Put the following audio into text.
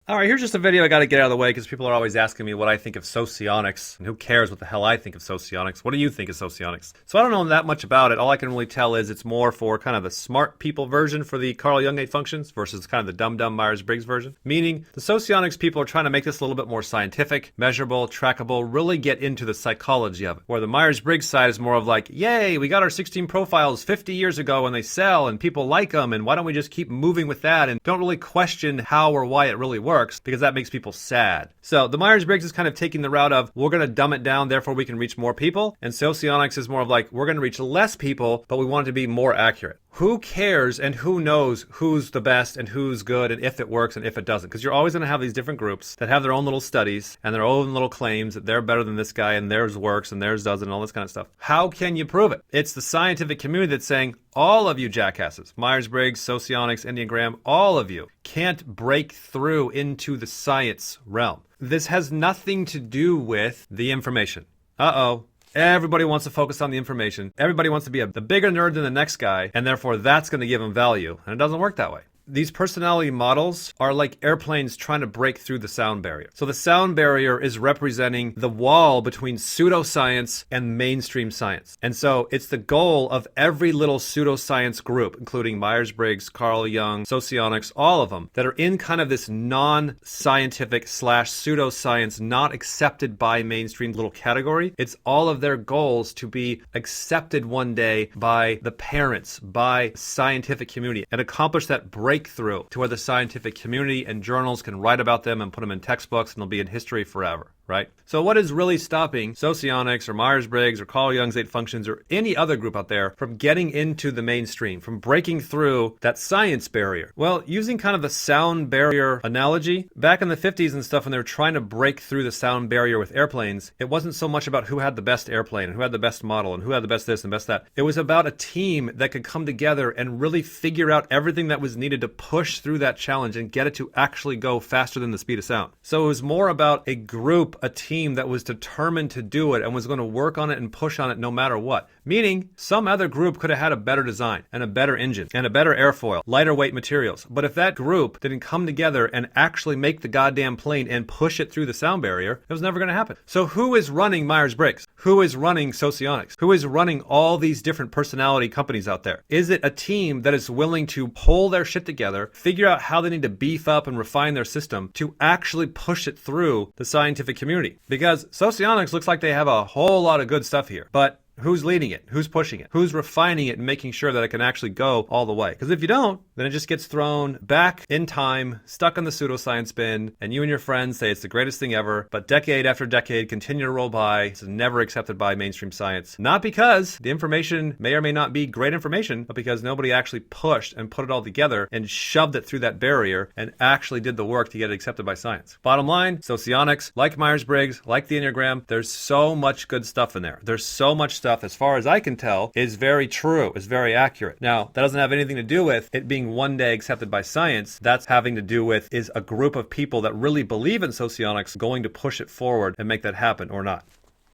All right, here's just a video I got to get out of the way because people are always asking me what I think of socionics, and who cares what the hell I think of socionics. What do you think of socionics? So I don't know that much about it. All I can really tell is it's more for kind of the smart people version for the Carl Jung 8 functions versus kind of the dumb Myers-Briggs version. Meaning the socionics people are trying to make this a little bit more scientific, measurable, trackable, really get into the psychology of it. Where the Myers-Briggs side is more of like, yay, we got our 16 profiles 50 years ago and they sell and people like them, and why don't we just keep moving with that and don't really question how or why it really works, because that makes people sad. So the Myers-Briggs is kind of taking the route of, we're going to dumb it down, therefore we can reach more people. And socionics is more of like, we're going to reach less people, but we want it to be more accurate. Who cares and who knows who's the best and who's good and if it works and if it doesn't? Because you're always going to have these different groups that have their own little studies and their own little claims that they're better than this guy and theirs works and theirs doesn't and all this kind of stuff. How can you prove it? It's the scientific community that's saying, all of you jackasses, Myers-Briggs, Socionics, Enneagram, all of you can't break through into the science realm. This has nothing to do with the information. Uh-oh. Everybody wants to focus on the information. Everybody wants to be the bigger nerd than the next guy, and therefore that's going to give them value. And it doesn't work that way. These personality models are like airplanes trying to break through the sound barrier. So the sound barrier is representing the wall between pseudoscience and mainstream science. And so it's the goal of every little pseudoscience group, including Myers-Briggs, Carl Jung, Socionics, all of them, that are in kind of this non-scientific / pseudoscience, not accepted by mainstream little category. It's all of their goals to be accepted one day by the parents, by scientific community, and accomplish that breakthrough to where the scientific community and journals can write about them and put them in textbooks and they'll be in history forever, right? So what is really stopping Socionics or Myers-Briggs or Carl Jung's 8 functions or any other group out there from getting into the mainstream, from breaking through that science barrier? Well, using kind of the sound barrier analogy, back in the 50s and stuff when they were trying to break through the sound barrier with airplanes, it wasn't so much about who had the best airplane and who had the best model and who had the best this and best that. It was about a team that could come together and really figure out everything that was needed to push through that challenge and get it to actually go faster than the speed of sound. So it was more about a group, a team that was determined to do it and was going to work on it and push on it no matter what. Meaning, some other group could have had a better design and a better engine and a better airfoil, lighter weight materials. But if that group didn't come together and actually make the goddamn plane and push it through the sound barrier, it was never going to happen. So who is running Myers-Briggs? Who is running Socionics? Who is running all these different personality companies out there? Is it a team that is willing to pull their shit together, figure out how they need to beef up and refine their system to actually push it through the scientific community? Because Socionics looks like they have a whole lot of good stuff here, but who's leading it? Who's pushing it? Who's refining it and making sure that it can actually go all the way? Because if you don't, then it just gets thrown back in time, stuck in the pseudoscience bin, and you and your friends say it's the greatest thing ever, but decade after decade continue to roll by. It's never accepted by mainstream science. Not because the information may or may not be great information, but because nobody actually pushed and put it all together and shoved it through that barrier and actually did the work to get it accepted by science. Bottom line, Socionics, like Myers-Briggs, like the Enneagram, there's so much good stuff in there. There's so much stuff, as far as I can tell, is very true, is very accurate. Now, that doesn't have anything to do with it being one day accepted by science. That's having to do with, is a group of people that really believe in socionics going to push it forward and make that happen or not?